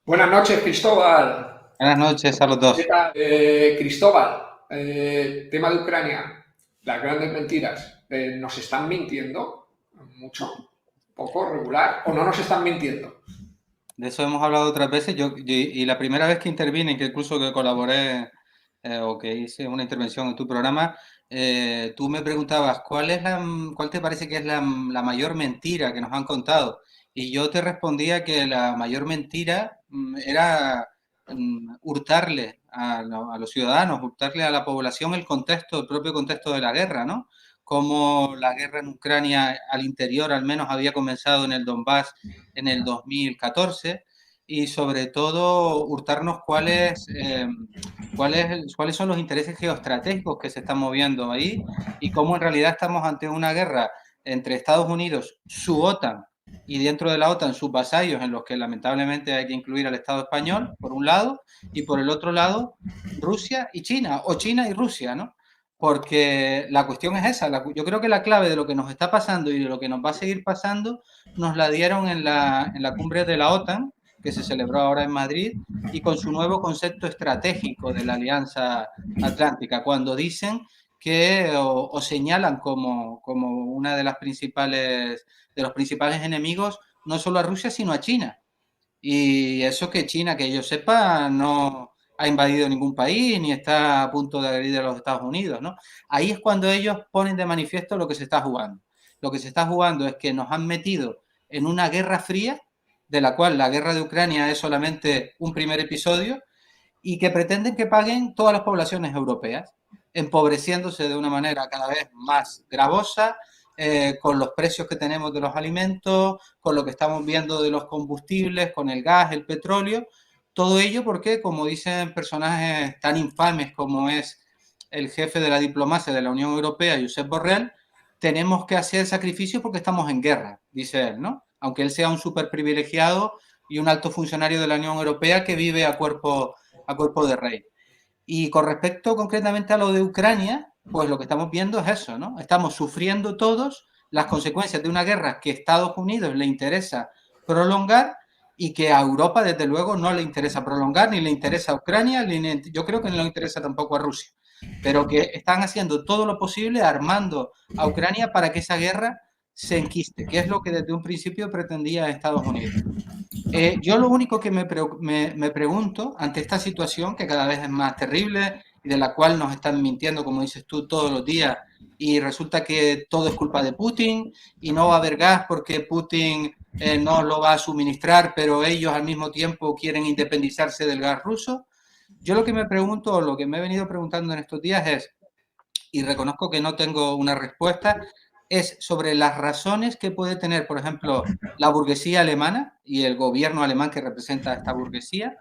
Buenas noches, Cristóbal. Buenas noches a los ¿Qué dos. tal? Cristóbal, tema de Ucrania, las grandes mentiras. ¿Nos están mintiendo mucho? ¿Poco? ¿Regular? ¿O no nos están mintiendo? De eso hemos hablado otras veces. Y la primera vez que intervine, que incluso que colaboré o que hice una intervención en tu programa, tú me preguntabas cuál te parece que es la mayor mentira que nos han contado. Y yo te respondía que la mayor mentira era hurtarle a los ciudadanos, hurtarle a la población el contexto, el propio contexto de la guerra, ¿no? Como la guerra en Ucrania al interior al menos había comenzado en el Donbass en el 2014 y sobre todo hurtarnos cuáles son los intereses geoestratégicos que se están moviendo ahí y cómo en realidad estamos ante una guerra entre Estados Unidos, su OTAN y dentro de la OTAN sus vasallos en los que lamentablemente hay que incluir al Estado español por un lado y por el otro lado Rusia y China o China y Rusia, ¿no? Porque la cuestión es esa, yo creo que la clave de lo que nos está pasando y de lo que nos va a seguir pasando nos la dieron en la cumbre de la OTAN, que se celebró ahora en Madrid, y con su nuevo concepto estratégico de la Alianza Atlántica, cuando dicen que o señalan como una de los principales enemigos no solo a Rusia, sino a China. Y eso que China, que yo sepa, no ha invadido ningún país ni está a punto de agredir a los Estados Unidos, ¿no? Ahí es cuando ellos ponen de manifiesto lo que se está jugando. Lo que se está jugando es que nos han metido en una guerra fría, de la cual la guerra de Ucrania es solamente un primer episodio, y que pretenden que paguen todas las poblaciones europeas, empobreciéndose de una manera cada vez más gravosa, con los precios que tenemos de los alimentos, con lo que estamos viendo de los combustibles, con el gas, el petróleo, todo ello porque, como dicen personajes tan infames como es el jefe de la diplomacia de la Unión Europea, Josep Borrell, tenemos que hacer sacrificios porque estamos en guerra, dice él, ¿no? Aunque él sea un súper privilegiado y un alto funcionario de la Unión Europea que vive a cuerpo de rey. Y con respecto concretamente a lo de Ucrania, pues lo que estamos viendo es eso, ¿no? Estamos sufriendo todos las consecuencias de una guerra que a Estados Unidos le interesa prolongar y que a Europa, desde luego, no le interesa prolongar, ni le interesa a Ucrania, yo creo que no le interesa tampoco a Rusia, pero que están haciendo todo lo posible armando a Ucrania para que esa guerra se enquiste, que es lo que desde un principio pretendía Estados Unidos. Yo lo único que me pregunto ante esta situación, que cada vez es más terrible y de la cual nos están mintiendo, como dices tú, todos los días, y resulta que todo es culpa de Putin y no va a haber gas porque Putin no lo va a suministrar, pero ellos al mismo tiempo quieren independizarse del gas ruso. Yo lo que me pregunto, o lo que me he venido preguntando en estos días es, y reconozco que no tengo una respuesta, es sobre las razones que puede tener, por ejemplo, la burguesía alemana y el gobierno alemán que representa a esta burguesía,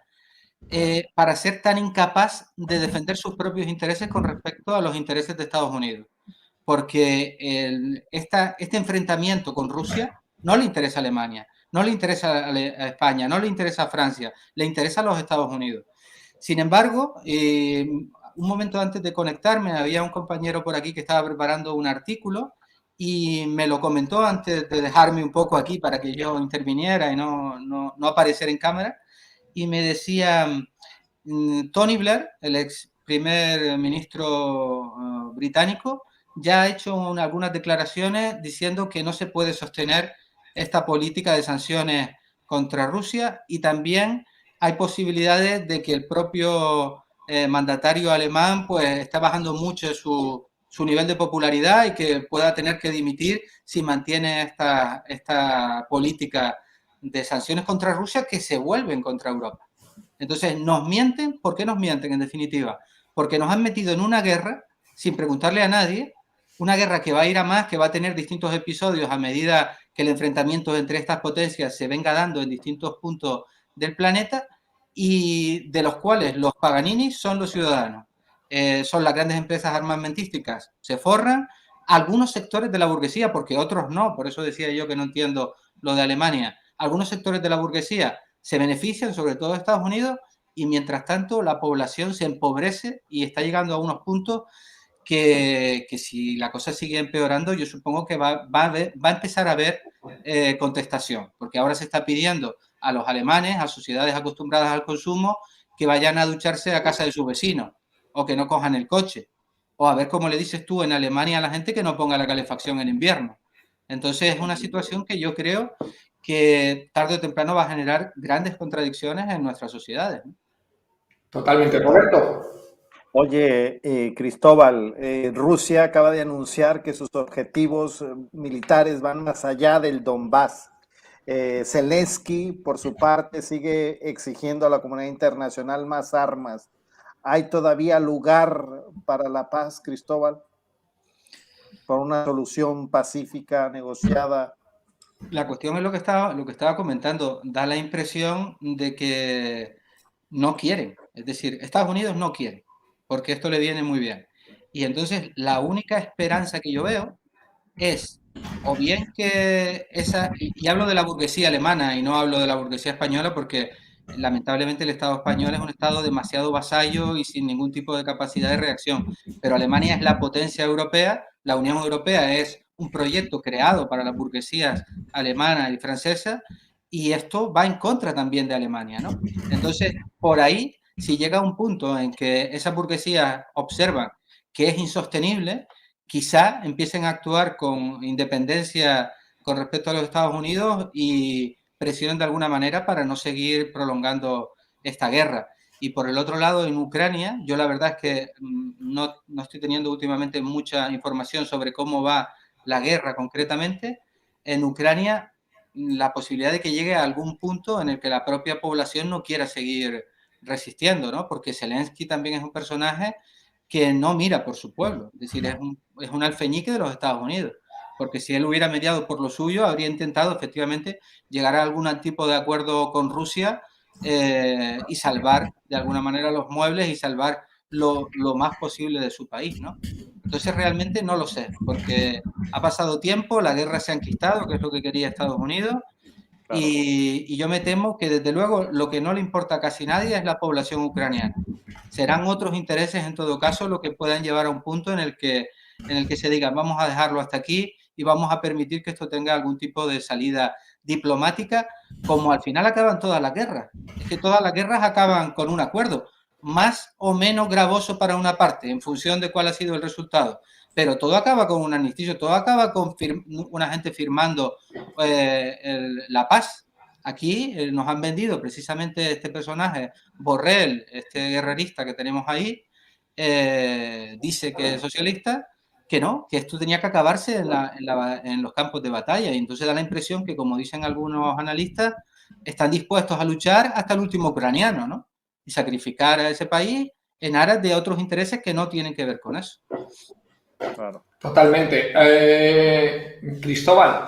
para ser tan incapaz de defender sus propios intereses con respecto a los intereses de Estados Unidos. Porque este enfrentamiento con Rusia no le interesa a Alemania, no le interesa a España, no le interesa a Francia, le interesa a los Estados Unidos. Sin embargo, un momento antes de conectarme, había un compañero por aquí que estaba preparando un artículo y me lo comentó antes de dejarme un poco aquí para que yo interviniera y no aparecer en cámara. Y me decía, Tony Blair, el ex primer ministro británico, ya ha hecho algunas declaraciones diciendo que no se puede sostener esta política de sanciones contra Rusia y también hay posibilidades de que el propio mandatario alemán pues está bajando mucho su nivel de popularidad y que pueda tener que dimitir si mantiene esta política de sanciones contra Rusia que se vuelven contra Europa. Entonces, nos mienten. ¿Por qué nos mienten, en definitiva? Porque nos han metido en una guerra sin preguntarle a nadie, una guerra que va a ir a más, que va a tener distintos episodios a medida que el enfrentamiento entre estas potencias se venga dando en distintos puntos del planeta y de los cuales los Paganini son los ciudadanos. Son las grandes empresas armamentísticas, se forran algunos sectores de la burguesía, porque otros no, por eso decía yo que no entiendo lo de Alemania. Algunos sectores de la burguesía se benefician, sobre todo Estados Unidos, y mientras tanto la población se empobrece y está llegando a unos puntos que si la cosa sigue empeorando, yo supongo que va a empezar a haber contestación, porque ahora se está pidiendo a los alemanes, a sociedades acostumbradas al consumo, que vayan a ducharse a casa de sus vecinos o que no cojan el coche. O a ver cómo le dices tú en Alemania a la gente que no ponga la calefacción en invierno. Entonces es una situación que yo creo que tarde o temprano va a generar grandes contradicciones en nuestras sociedades, ¿no? Totalmente, Roberto. Oye, Cristóbal, Rusia acaba de anunciar que sus objetivos militares van más allá del Donbass. Zelensky, por su parte, sigue exigiendo a la comunidad internacional más armas. ¿Hay todavía lugar para la paz, Cristóbal? ¿Para una solución pacífica, negociada? La cuestión es lo que estaba comentando. Da la impresión de que no quieren. Es decir, Estados Unidos no quiere, porque esto le viene muy bien. Y entonces la única esperanza que yo veo es, o bien que esa, y hablo de la burguesía alemana y no hablo de la burguesía española, porque lamentablemente el Estado español es un Estado demasiado vasallo y sin ningún tipo de capacidad de reacción. Pero Alemania es la potencia europea, la Unión Europea es un proyecto creado para las burguesías alemana y francesa, y esto va en contra también de Alemania, ¿no? Entonces, por ahí, si llega a un punto en que esas burguesías observan que es insostenible, quizá empiecen a actuar con independencia con respecto a los Estados Unidos y presionen de alguna manera para no seguir prolongando esta guerra. Y por el otro lado, en Ucrania, yo la verdad es que no estoy teniendo últimamente mucha información sobre cómo va la guerra concretamente. En Ucrania, la posibilidad de que llegue a algún punto en el que la propia población no quiera seguir resistiendo, ¿no? Porque Zelensky también es un personaje que no mira por su pueblo, es decir, es un alfeñique de los Estados Unidos, porque si él hubiera mediado por lo suyo, habría intentado efectivamente llegar a algún tipo de acuerdo con Rusia y salvar de alguna manera los muebles y salvar lo más posible de su país, ¿no? Entonces realmente no lo sé, porque ha pasado tiempo, la guerra se ha enquistado, que es lo que quería Estados Unidos, Claro. y yo me temo que desde luego lo que no le importa a casi nadie es la población ucraniana. Serán otros intereses en todo caso lo que puedan llevar a un punto en el que se diga vamos a dejarlo hasta aquí y vamos a permitir que esto tenga algún tipo de salida diplomática, como al final acaban todas las guerras. Es que todas las guerras acaban con un acuerdo, más o menos gravoso para una parte, en función de cuál ha sido el resultado. Pero todo acaba con un armisticio, todo acaba con una gente firmando la paz. Aquí nos han vendido precisamente este personaje, Borrell, este guerrerista que tenemos ahí, dice que es socialista, que no, que esto tenía que acabarse en los campos de batalla. Y entonces da la impresión que, como dicen algunos analistas, están dispuestos a luchar hasta el último ucraniano, ¿no? Y sacrificar a ese país en aras de otros intereses que no tienen que ver con eso. Claro. Totalmente. Cristóbal,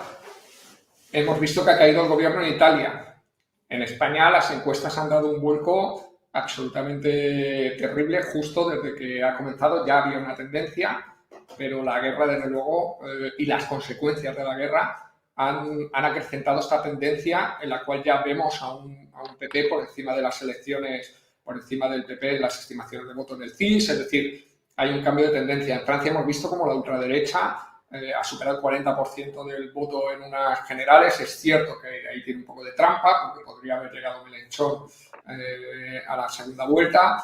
hemos visto que ha caído el gobierno en Italia. En España las encuestas han dado un vuelco absolutamente terrible justo desde que ha comenzado. Ya había una tendencia, pero la guerra, desde luego, y las consecuencias de la guerra han acrecentado esta tendencia en la cual ya vemos a un PP por encima de las elecciones, por encima del PP en las estimaciones de votos del CIS, es decir, hay un cambio de tendencia. En Francia hemos visto como la ultraderecha ha superado el 40% del voto en unas generales. Es cierto que ahí tiene un poco de trampa, porque podría haber llegado Mélenchon a la segunda vuelta.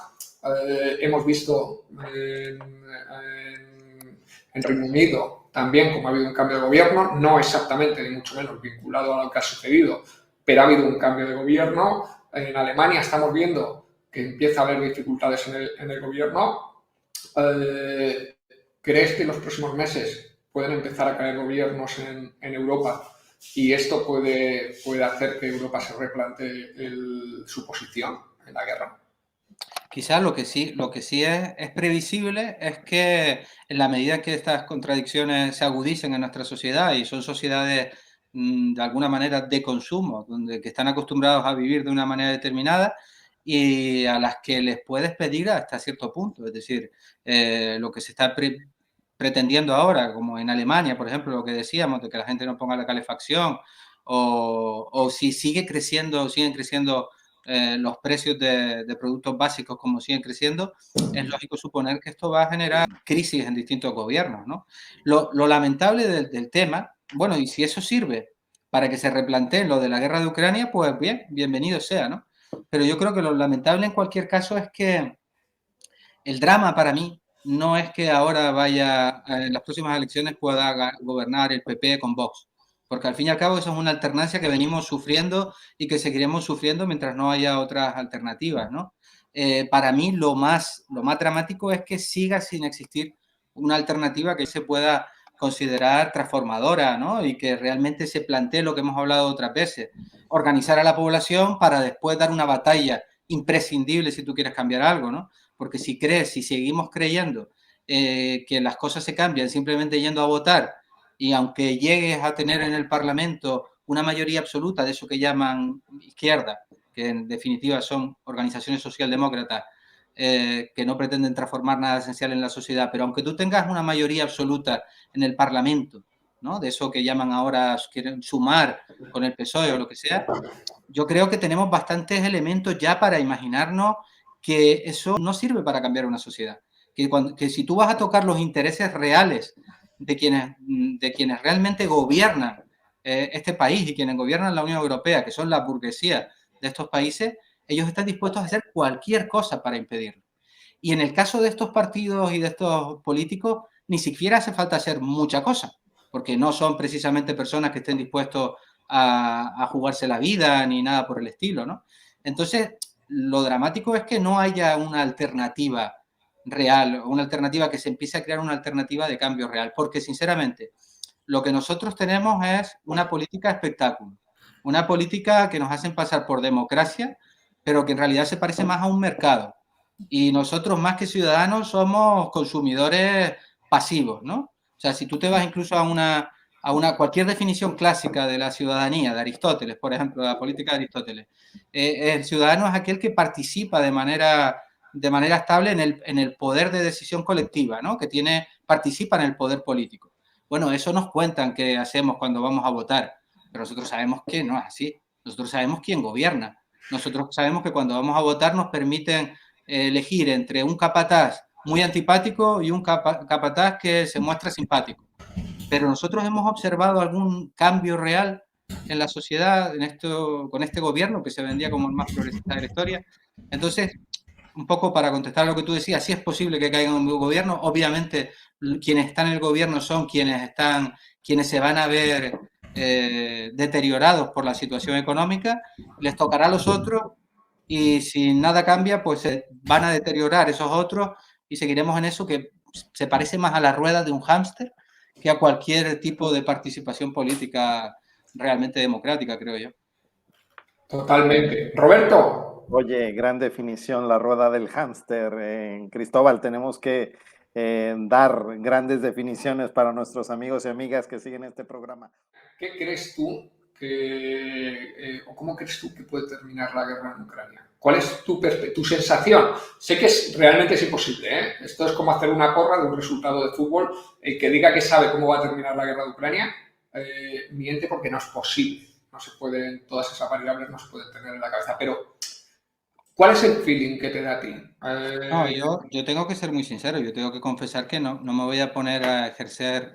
Hemos visto en Reino Unido también como ha habido un cambio de gobierno, no exactamente ni mucho menos vinculado a lo que ha sucedido, pero ha habido un cambio de gobierno. En Alemania estamos viendo que empieza a haber dificultades en el gobierno. ¿Crees que en los próximos meses pueden empezar a caer gobiernos en Europa y esto puede hacer que Europa se replantee su posición en la guerra? Quizás lo que sí es previsible es que en la medida que estas contradicciones se agudicen en nuestra sociedad, y son sociedades de alguna manera de consumo, que están acostumbrados a vivir de una manera determinada y a las que les puedes pedir hasta cierto punto. Es decir, lo que se está pretendiendo ahora, como en Alemania, por ejemplo, lo que decíamos, de que la gente no ponga la calefacción, o si siguen creciendo los precios de productos básicos como siguen creciendo, es lógico suponer que esto va a generar crisis en distintos gobiernos, ¿no? Lo lamentable del tema, bueno, y si eso sirve para que se replantee lo de la guerra de Ucrania, pues bien, bienvenido sea, ¿no? Pero yo creo que lo lamentable en cualquier caso es que el drama para mí no es que ahora vaya, en las próximas elecciones pueda gobernar el PP con Vox, porque al fin y al cabo eso es una alternancia que venimos sufriendo y que seguiremos sufriendo mientras no haya otras alternativas, ¿no? Para mí lo más dramático es que siga sin existir una alternativa que se pueda considerar transformadora, ¿no? Y que realmente se plantee lo que hemos hablado otras veces, organizar a la población para después dar una batalla imprescindible si tú quieres cambiar algo, ¿no? Porque si seguimos creyendo que las cosas se cambian simplemente yendo a votar, y aunque llegues a tener en el Parlamento una mayoría absoluta de eso que llaman izquierda, que en definitiva son organizaciones socialdemócratas que no pretenden transformar nada esencial en la sociedad, pero aunque tú tengas una mayoría absoluta en el Parlamento, ¿no? De eso que llaman ahora, quieren sumar con el PSOE o lo que sea, yo creo que tenemos bastantes elementos ya para imaginarnos que eso no sirve para cambiar una sociedad. Que si tú vas a tocar los intereses reales de quienes realmente gobiernan este país y quienes gobiernan la Unión Europea, que son la burguesía de estos países, ellos están dispuestos a hacer cualquier cosa para impedirlo. Y en el caso de estos partidos y de estos políticos, ni siquiera hace falta hacer mucha cosa, porque no son precisamente personas que estén dispuestos a jugarse la vida ni nada por el estilo, ¿no? Entonces, lo dramático es que no haya una alternativa real, una alternativa que se empiece a crear una alternativa de cambio real, porque sinceramente lo que nosotros tenemos es una política espectáculo, una política que nos hacen pasar por democracia, pero que en realidad se parece más a un mercado. Y nosotros más que ciudadanos somos consumidores pasivos, ¿no? O sea, si tú te vas incluso a cualquier definición clásica de la ciudadanía, de Aristóteles, por ejemplo, de la política de Aristóteles, el ciudadano es aquel que participa de manera estable en el poder de decisión colectiva, ¿no? Que participa en el poder político. Bueno, eso nos cuentan que hacemos cuando vamos a votar, pero nosotros sabemos que no es así. Nosotros sabemos quién gobierna. Nosotros sabemos que cuando vamos a votar nos permiten elegir entre un capataz muy antipático y un capataz que se muestra simpático. Pero nosotros hemos observado algún cambio real en la sociedad con este gobierno que se vendía como el más progresista de la historia. Entonces, un poco para contestar a lo que tú decías, sí es posible que caiga un nuevo gobierno. Obviamente, quienes están en el gobierno son quienes se van a ver deteriorados por la situación económica. Les tocará a los otros y si nada cambia, pues se van a deteriorar esos otros y seguiremos en eso que se parece más a la rueda de un hámster que a cualquier tipo de participación política realmente democrática, creo yo. Totalmente. Roberto. Oye, gran definición, la rueda del hámster. Cristóbal, tenemos que dar grandes definiciones para nuestros amigos y amigas que siguen este programa. ¿Qué crees tú o cómo crees tú que puede terminar la guerra en Ucrania? ¿Cuál es tu sensación? Sé que realmente es imposible, ¿eh? Esto es como hacer una porra de un resultado de fútbol. El que diga que sabe cómo va a terminar la guerra de Ucrania, miente porque no es posible. No se pueden, todas esas variables no se pueden tener en la cabeza. Pero, ¿cuál es el feeling que te da a ti? No, yo tengo que ser muy sincero, yo tengo que confesar que no me voy a poner a ejercer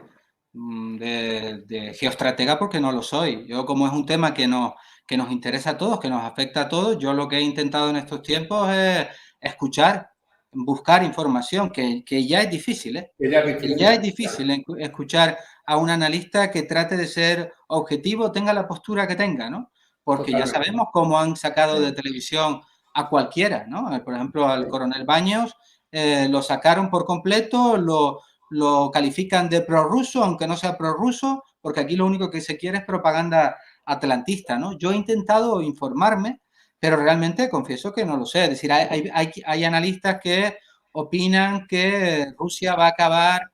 de geoestratega porque no lo soy. Yo, como es un tema que nos interesa a todos, que nos afecta a todos, yo lo que he intentado en estos tiempos es escuchar, buscar información, que ya es difícil, ¿eh? Que ya es difícil escuchar a un analista que trate de ser objetivo, tenga la postura que tenga, ¿no? Porque ya sabemos cómo han sacado de televisión a cualquiera, ¿no? Por ejemplo, al coronel Baños lo sacaron por completo, lo califican de prorruso, aunque no sea prorruso, porque aquí lo único que se quiere es propaganda atlantista, ¿no? Yo he intentado informarme, pero realmente confieso que no lo sé. Es decir, hay analistas que opinan que Rusia va a acabar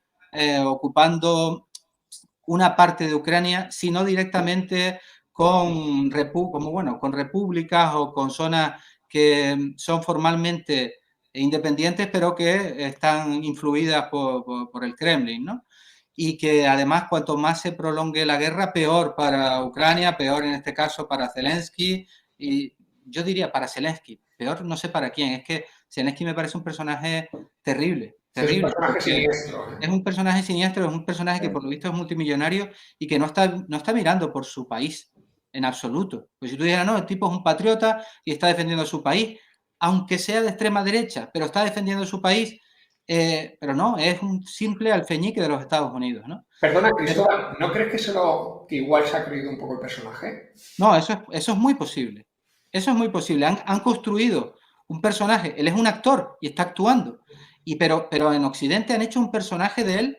ocupando una parte de Ucrania, si no directamente con repúblicas o con zonas que son formalmente independientes, pero que están influidas por el Kremlin, ¿no? Y que además cuanto más se prolongue la guerra, peor para Ucrania, peor en este caso para Zelensky, y yo diría para Zelensky, peor no sé para quién, es que Zelensky me parece un personaje terrible, Sí, es un terrible, personaje porque siniestro. es un personaje siniestro, es un personaje que por lo visto es multimillonario y que no está mirando por su país en absoluto. Pues si tú dijeras, no, el tipo es un patriota y está defendiendo a su país, aunque sea de extrema derecha, pero está defendiendo su país, pero no, es un simple alfeñique de los Estados Unidos, ¿no? Perdona, Pero, Cristóbal, ¿no crees que igual se ha creído un poco el personaje? no, eso es muy posible. Eso es muy posible. Han construido un personaje, él es un actor y está actuando. Pero en Occidente han hecho un personaje de él,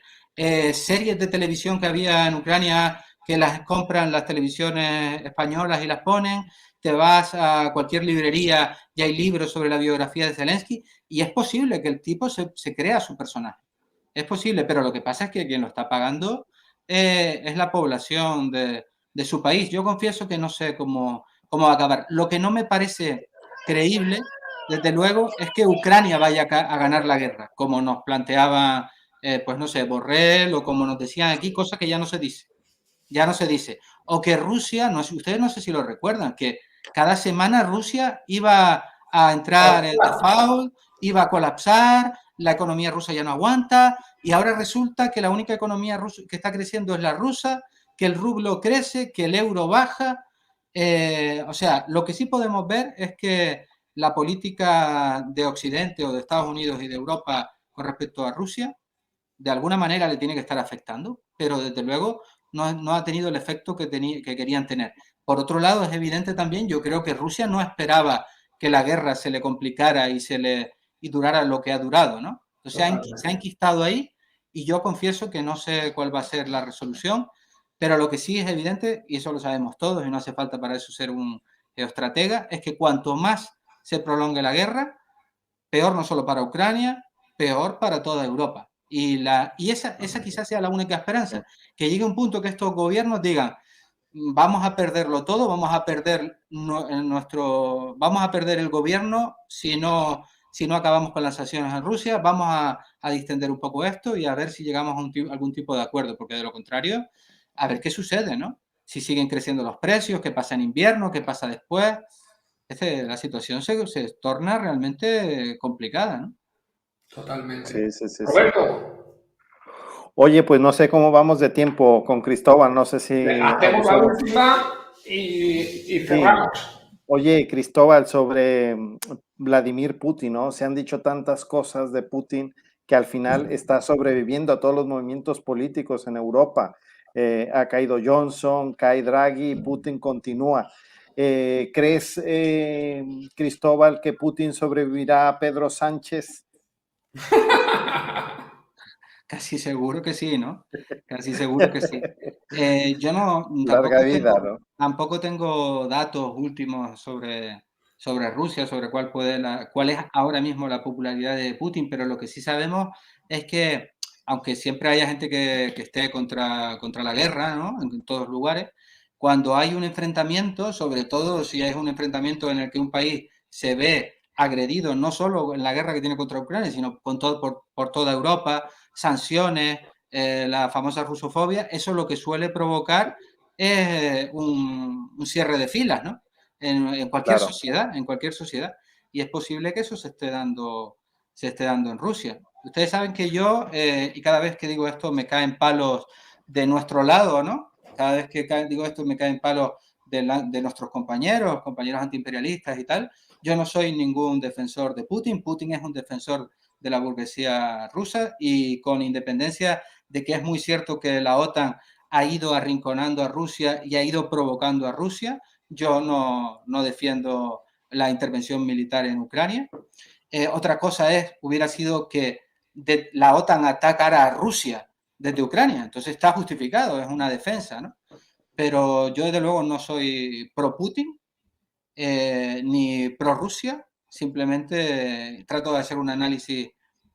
series de televisión que había en Ucrania que las compran las televisiones españolas y las ponen. Te vas a cualquier librería y hay libros sobre la biografía de Zelensky y es posible que el tipo se crea su personaje. Es posible, pero lo que pasa es que quien lo está pagando es la población de su país. Yo confieso que no sé cómo va a acabar. Lo que no me parece creíble, desde luego, es que Ucrania vaya a ganar la guerra, como nos planteaba, pues no sé, Borrell, o como nos decían aquí, cosa que ya no se dice. Ya no se dice. O que Rusia, no, ustedes no sé si lo recuerdan, que cada semana Rusia iba a entrar en default, iba a colapsar, la economía rusa ya no aguanta, y ahora resulta que la única economía rusa que está creciendo es la rusa, que el rublo crece, que el euro baja. O sea, lo que sí podemos ver es que la política de Occidente o de Estados Unidos y de Europa con respecto a Rusia, de alguna manera le tiene que estar afectando, pero desde luego no ha tenido el efecto que querían tener. Por otro lado, es evidente también, yo creo que Rusia no esperaba que la guerra se le complicara y durara lo que ha durado, ¿no? Entonces se ha enquistado ahí y yo confieso que no sé cuál va a ser la resolución, pero lo que sí es evidente, y eso lo sabemos todos y no hace falta para eso ser un geoestratega, es que cuanto más se prolongue la guerra, peor no solo para Ucrania, peor para toda Europa. Y esa quizás sea la única esperanza, que llegue un punto que estos gobiernos digan, vamos a perderlo todo, vamos a perder vamos a perder el gobierno si no acabamos con las sanciones en Rusia, vamos a distender un poco esto y a ver si llegamos a algún tipo de acuerdo, porque de lo contrario, a ver qué sucede, ¿no? Si siguen creciendo los precios, qué pasa en invierno, qué pasa después. La situación se torna realmente complicada, ¿no? Totalmente. Sí, sí, sí, sí. Roberto, Oye, pues no sé cómo vamos de tiempo con Cristóbal, no sé si hacemos la sobre... última y Sí. cerramos. Oye, Cristóbal, sobre Vladimir Putin, ¿no? Se han dicho tantas cosas de Putin que al final está sobreviviendo a todos los movimientos políticos en Europa. Ha caído Johnson, cae Draghi, Putin continúa. ¿Crees, Cristóbal, que Putin sobrevivirá a Pedro Sánchez? Casi seguro que sí, ¿no? Casi seguro que sí. Yo no, Larga vida, ¿no? tampoco tengo datos últimos sobre Rusia, sobre cuál es ahora mismo la popularidad de Putin, pero lo que sí sabemos es que, aunque siempre haya gente que esté contra la guerra, ¿no? En todos lugares, cuando hay un enfrentamiento, sobre todo si es un enfrentamiento en el que un país se ve agredido, no solo en la guerra que tiene contra Ucrania, sino por toda Europa, sanciones, la famosa rusofobia, eso lo que suele provocar es un cierre de filas, ¿no? En cualquier Claro. sociedad, en cualquier sociedad. Y es posible que eso se esté dando en Rusia. Ustedes saben que yo, y cada vez que digo esto me caen palos de nuestro lado, ¿no? Cada vez que digo esto me caen palos de nuestros compañeros antiimperialistas y tal. Yo no soy ningún defensor de Putin. Putin es un defensor de la burguesía rusa y con independencia de que es muy cierto que la OTAN ha ido arrinconando a Rusia y ha ido provocando a Rusia, yo no defiendo la intervención militar en Ucrania. Otra cosa hubiera sido que la OTAN atacara a Rusia desde Ucrania, entonces está justificado, es una defensa, ¿no? Pero yo desde luego no soy pro Putin, ni pro Rusia, simplemente trato de hacer un análisis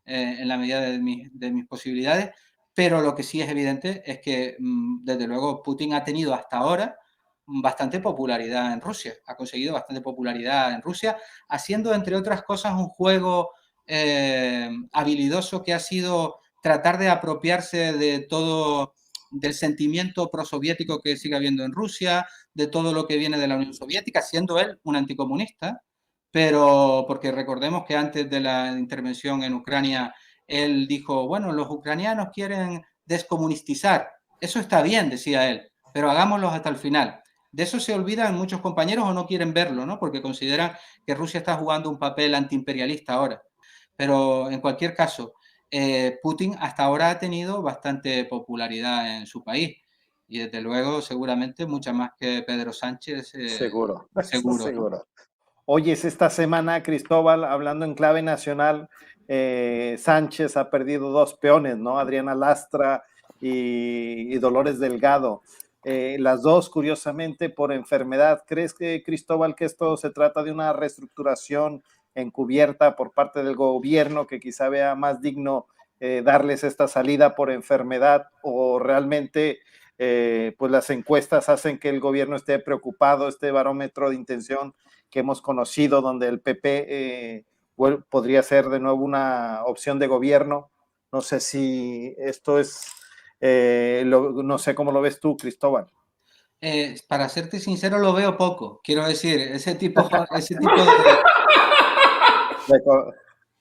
en la medida de mis posibilidades, pero lo que sí es evidente es que desde luego Putin ha tenido hasta ahora bastante popularidad en Rusia, ha conseguido bastante popularidad en Rusia, haciendo entre otras cosas un juego habilidoso que ha sido tratar de apropiarse de todo del sentimiento prosoviético que sigue habiendo en Rusia, de todo lo que viene de la Unión Soviética, siendo él un anticomunista, pero porque recordemos que antes de la intervención en Ucrania, él dijo, bueno, los ucranianos quieren descomunistizar, eso está bien, decía él, pero hagámoslo hasta el final. De eso se olvidan muchos compañeros o no quieren verlo, ¿no? Porque consideran que Rusia está jugando un papel antiimperialista ahora. Pero en cualquier caso, Putin hasta ahora ha tenido bastante popularidad en su país y desde luego seguramente mucha más que Pedro Sánchez. Seguro, eso Seguro, ¿no? seguro. Oyes, esta semana, Cristóbal, hablando en clave nacional, Sánchez ha perdido 2 peones, ¿no? Adriana Lastra y Dolores Delgado. Las dos, curiosamente, por enfermedad. ¿Crees que, Cristóbal, que esto se trata de una reestructuración encubierta por parte del gobierno, que quizá vea más digno darles esta salida por enfermedad, o realmente pues las encuestas hacen que el gobierno esté preocupado, este barómetro de intención que hemos conocido, donde el PP podría ser de nuevo una opción de gobierno? No sé si esto es, no sé cómo lo ves tú, Cristóbal. Para serte sincero, lo veo poco. Quiero decir, ese tipo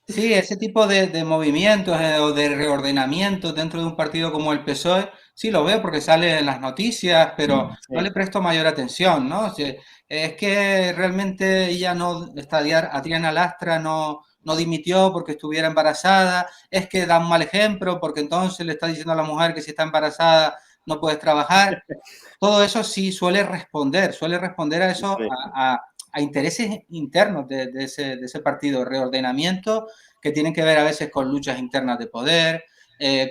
sí, ese tipo de movimientos o de reordenamientos dentro de un partido como el PSOE, sí lo veo porque sale en las noticias, pero no le presto mayor atención, ¿no? Es que realmente ella no, Adriana Lastra no dimitió porque estuviera embarazada, es que da un mal ejemplo porque entonces le está diciendo a la mujer que si está embarazada no puedes trabajar. Todo eso sí suele responder a eso, Sí. a intereses internos de ese partido, reordenamiento que tienen que ver a veces con luchas internas de poder,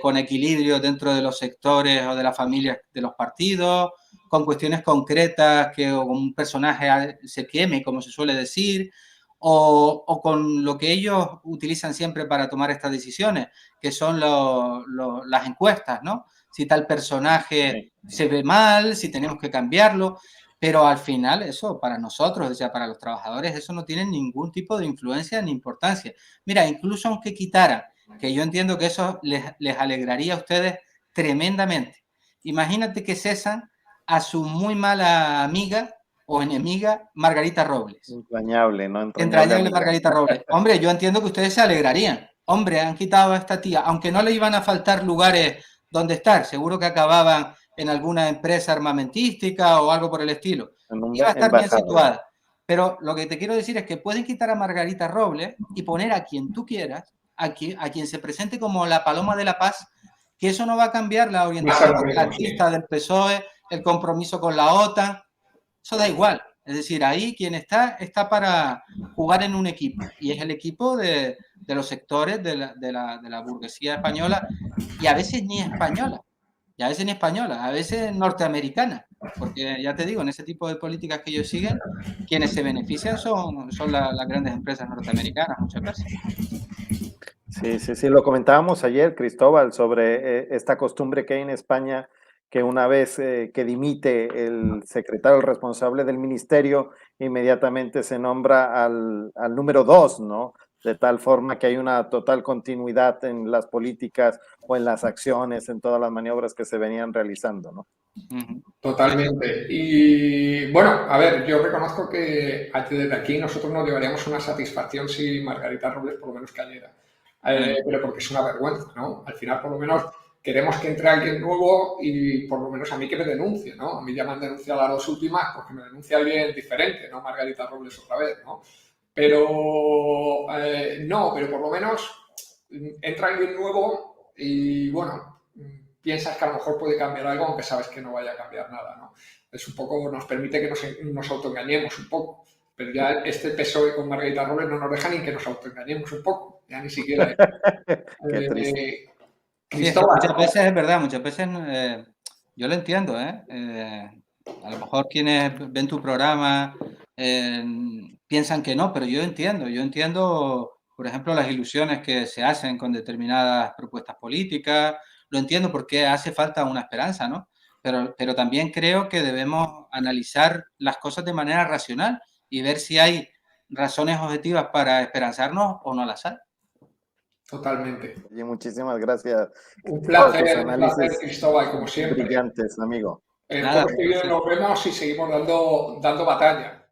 con equilibrio dentro de los sectores o de las familias de los partidos, con cuestiones concretas que un personaje se queme, como se suele decir, o con lo que ellos utilizan siempre para tomar estas decisiones, que son las encuestas, ¿no? Si tal personaje se ve mal, si tenemos que cambiarlo, pero al final eso para nosotros, o sea, para los trabajadores, eso no tiene ningún tipo de influencia ni importancia. Mira, incluso aunque quitaran, que yo entiendo que eso les alegraría a ustedes tremendamente. Imagínate que cesan a su muy mala amiga o enemiga Margarita Robles. Entrañable, ¿no? Entrañable Margarita Robles. Hombre, yo entiendo que ustedes se alegrarían. Hombre, han quitado a esta tía, aunque no le iban a faltar lugares donde estar, seguro que acababan en alguna empresa armamentística o algo por el estilo. Iba a estar bien situada. Pero lo que te quiero decir es que pueden quitar a Margarita Robles y poner a quien tú quieras, a quien se presente como la paloma de la paz, que eso no va a cambiar la orientación artista del PSOE, el compromiso con la OTAN, eso da igual. Es decir, ahí quien está para jugar en un equipo, y es el equipo de los sectores de la burguesía española, y a veces ni española, a veces norteamericana, porque ya te digo, en ese tipo de políticas que ellos siguen, quienes se benefician son las grandes empresas norteamericanas muchas veces. Sí, lo comentábamos ayer, Cristóbal, sobre esta costumbre que hay en España, que una vez que dimite el secretario responsable del ministerio, inmediatamente se nombra al número 2, ¿no? De tal forma que hay una total continuidad en las políticas o en las acciones, en todas las maniobras que se venían realizando, ¿no? Totalmente. Y bueno, a ver, yo reconozco que desde aquí nosotros nos llevaríamos una satisfacción si Margarita Robles por lo menos cayera. Pero porque es una vergüenza, ¿no? Al final, por lo menos, queremos que entre alguien nuevo y por lo menos a mí que me denuncie, ¿no? A mí ya me han denunciado las 2 últimas porque me denuncia alguien diferente, no Margarita Robles otra vez, ¿no? Pero no, pero por lo menos entra alguien nuevo y bueno, piensas que a lo mejor puede cambiar algo aunque sabes que no vaya a cambiar nada, ¿no? Es un poco, nos permite que nos autoengañemos un poco. Pero ya este PSOE con Margarita Robles no nos deja ni que nos autoengañemos un poco, ya ni siquiera. Qué triste. Cristóbal. Muchas veces es verdad, muchas veces yo lo entiendo, ¿eh? A lo mejor quienes ven tu programa piensan que no, pero yo entiendo, por ejemplo, las ilusiones que se hacen con determinadas propuestas políticas, lo entiendo porque hace falta una esperanza, ¿no? Pero también creo que debemos analizar las cosas de manera racional y ver si hay razones objetivas para esperanzarnos o no las hay. Totalmente. Oye, muchísimas gracias. Un por tus placer, análisis Cristóbal, como siempre. brillantes, amigo. El Nada, jueves que viene nos vemos y seguimos dando batalla.